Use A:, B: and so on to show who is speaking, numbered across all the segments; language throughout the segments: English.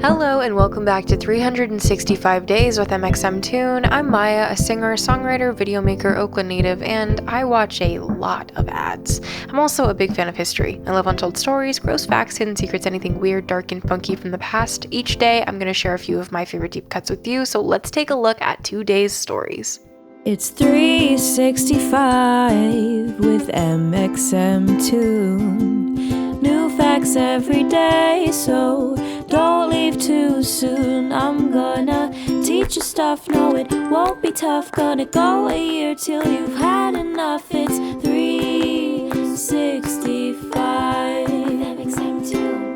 A: Hello and welcome back to 365 Days with mxmtoon. I'm Maia, a singer, songwriter, video maker, Oakland native, and I watch a lot of ads. I'm also a big fan of history. I love untold stories, gross facts, hidden secrets, anything weird, dark, and funky from the past. Each day, I'm going to share a few of my favorite deep cuts with you, so let's take a look at today's stories.
B: It's 365 with mxmtoon. New facts every day, so don't leave too soon. I'm gonna teach you stuff, no it won't be tough. Gonna go a year till you've had enough. It's 365 mxmtoon.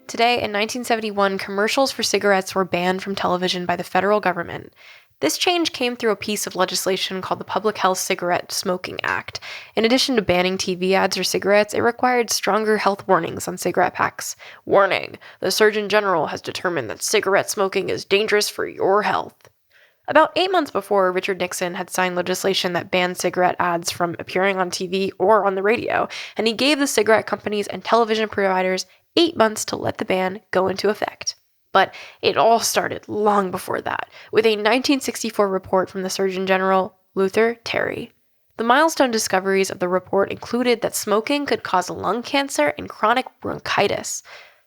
A: Today, in 1971, commercials for cigarettes were banned from television by the federal government. This change came through a piece of legislation called the Public Health Cigarette Smoking Act. In addition to banning TV ads or cigarettes, it required stronger health warnings on cigarette packs. Warning: the Surgeon General has determined that cigarette smoking is dangerous for your health. About 8 months before, Richard Nixon had signed legislation that banned cigarette ads from appearing on TV or on the radio, and he gave the cigarette companies and television providers 8 months to let the ban go into effect. But it all started long before that, with a 1964 report from the Surgeon General, Luther Terry. The milestone discoveries of the report included that smoking could cause lung cancer and chronic bronchitis.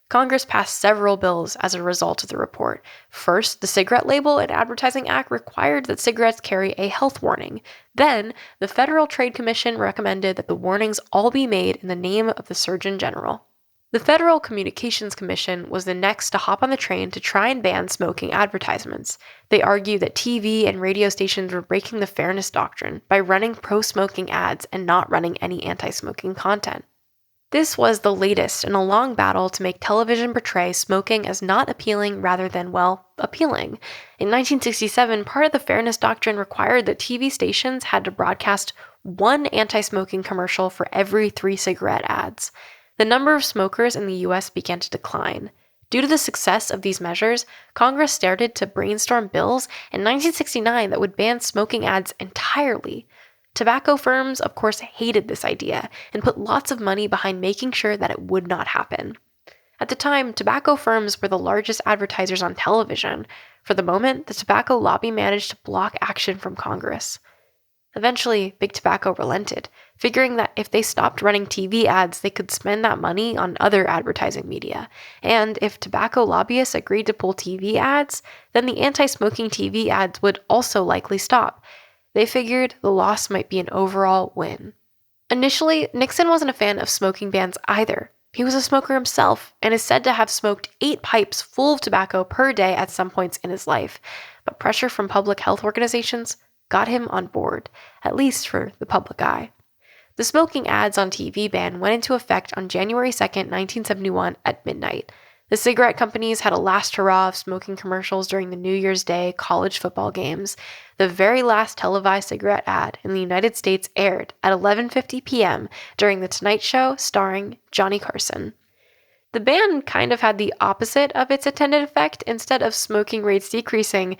A: Congress passed several bills as a result of the report. First, the Cigarette Label and Advertising Act required that cigarettes carry a health warning. Then, the Federal Trade Commission recommended that the warnings all be made in the name of the Surgeon General. The Federal Communications Commission was the next to hop on the train to try and ban smoking advertisements. They argued that TV and radio stations were breaking the fairness doctrine by running pro-smoking ads and not running any anti-smoking content. This was the latest in a long battle to make television portray smoking as not appealing rather than, appealing. In 1967, part of the fairness doctrine required that TV stations had to broadcast one anti-smoking commercial for every 3 cigarette ads. The number of smokers in the U.S. began to decline. Due to the success of these measures, Congress started to brainstorm bills in 1969 that would ban smoking ads entirely. Tobacco firms, of course, hated this idea and put lots of money behind making sure that it would not happen. At the time, tobacco firms were the largest advertisers on television. For the moment, the tobacco lobby managed to block action from Congress. Eventually, Big Tobacco relented, figuring that if they stopped running TV ads, they could spend that money on other advertising media. And if tobacco lobbyists agreed to pull TV ads, then the anti-smoking TV ads would also likely stop. They figured the loss might be an overall win. Initially, Nixon wasn't a fan of smoking bans either. He was a smoker himself and is said to have smoked 8 pipes full of tobacco per day at some points in his life. But pressure from public health organizations got him on board, at least for the public eye. The smoking ads on TV ban went into effect on January 2, 1971 at midnight. The cigarette companies had a last hurrah of smoking commercials during the New Year's Day college football games. The very last televised cigarette ad in the United States aired at 11:50 p.m. during The Tonight Show starring Johnny Carson. The ban kind of had the opposite of its intended effect. Instead of smoking rates decreasing,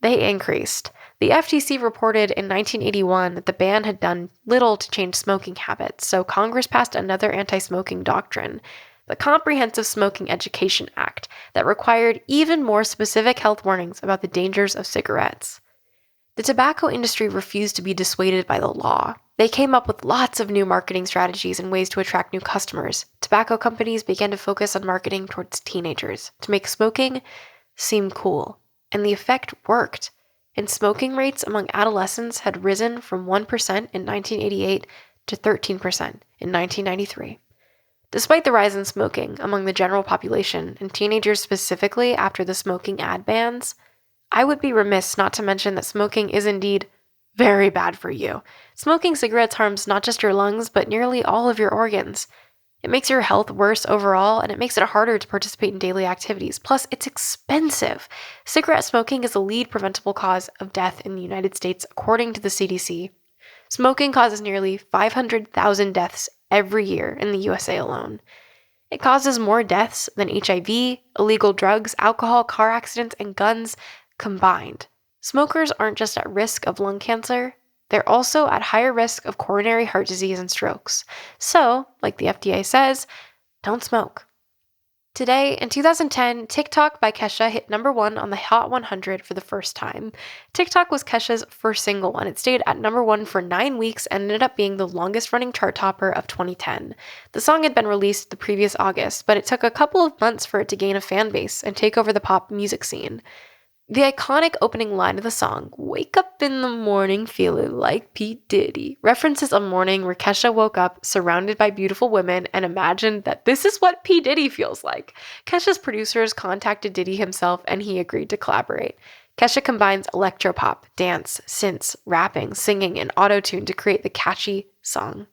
A: they increased. The FTC reported in 1981 that the ban had done little to change smoking habits, so Congress passed another anti-smoking doctrine, the Comprehensive Smoking Education Act, that required even more specific health warnings about the dangers of cigarettes. The tobacco industry refused to be dissuaded by the law. They came up with lots of new marketing strategies and ways to attract new customers. Tobacco companies began to focus on marketing towards teenagers to make smoking seem cool, and the effect worked. And smoking rates among adolescents had risen from 1% in 1988 to 13% in 1993. Despite the rise in smoking among the general population, and teenagers specifically after the smoking ad bans, I would be remiss not to mention that smoking is indeed very bad for you. Smoking cigarettes harms not just your lungs, but nearly all of your organs. It makes your health worse overall, and it makes it harder to participate in daily activities. Plus, it's expensive. Cigarette smoking is the lead preventable cause of death in the United States, according to the CDC. Smoking causes nearly 500,000 deaths every year in the USA alone. It causes more deaths than HIV, illegal drugs, alcohol, car accidents, and guns combined. Smokers aren't just at risk of lung cancer, they're also at higher risk of coronary heart disease and strokes. So, like the FDA says, don't smoke. Today, in 2010, TikTok by Kesha hit number 1 on the Hot 100 for the first time. TikTok was Kesha's first single, and it stayed at number 1 for 9 weeks and ended up being the longest-running chart topper of 2010. The song had been released the previous August, but it took a couple of months for it to gain a fan base and take over the pop music scene. The iconic opening line of the song, "Wake up in the morning feeling like P. Diddy," references a morning where Kesha woke up surrounded by beautiful women and imagined that this is what P. Diddy feels like. Kesha's producers contacted Diddy himself and he agreed to collaborate. Kesha combines electropop, dance, synths, rapping, singing, and auto-tune to create the catchy song.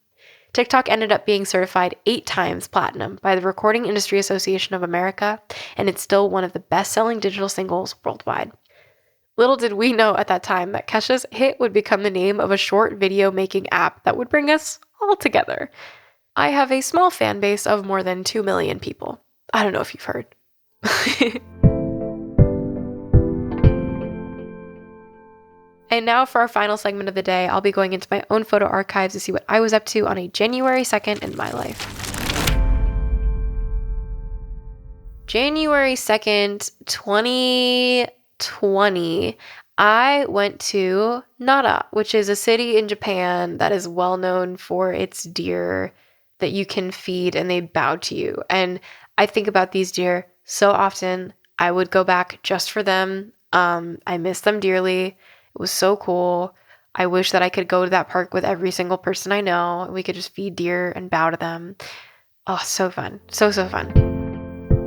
A: TikTok ended up being certified 8 times platinum by the Recording Industry Association of America, and it's still one of the best-selling digital singles worldwide. Little did we know at that time that Kesha's hit would become the name of a short video making app that would bring us all together. I have a small fan base of more than 2 million people. I don't know if you've heard. And now for our final segment of the day, I'll be going into my own photo archives to see what I was up to on a January 2nd in my life. January 2nd, 2020, I went to Nara, which is a city in Japan that is well known for its deer that you can feed and they bow to you. And I think about these deer so often. I would go back just for them. I miss them dearly. It was so cool. I wish that I could go to that park with every single person I know. We could just feed deer and bow to them. Oh, so fun. So fun.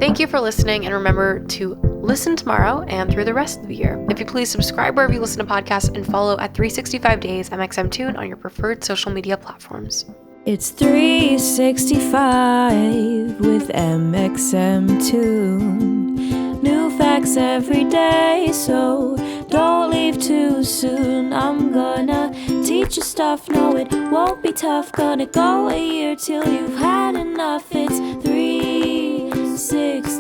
A: Thank you for listening, and remember to listen tomorrow and through the rest of the year. If you please subscribe wherever you listen to podcasts and follow at 365 Days mxmtoon on your preferred social media platforms.
B: It's 365 with mxmtoon. New facts every day, so don't leave too soon. I'm gonna teach you stuff, no it won't be tough. Gonna go a year till you've had enough. It's 365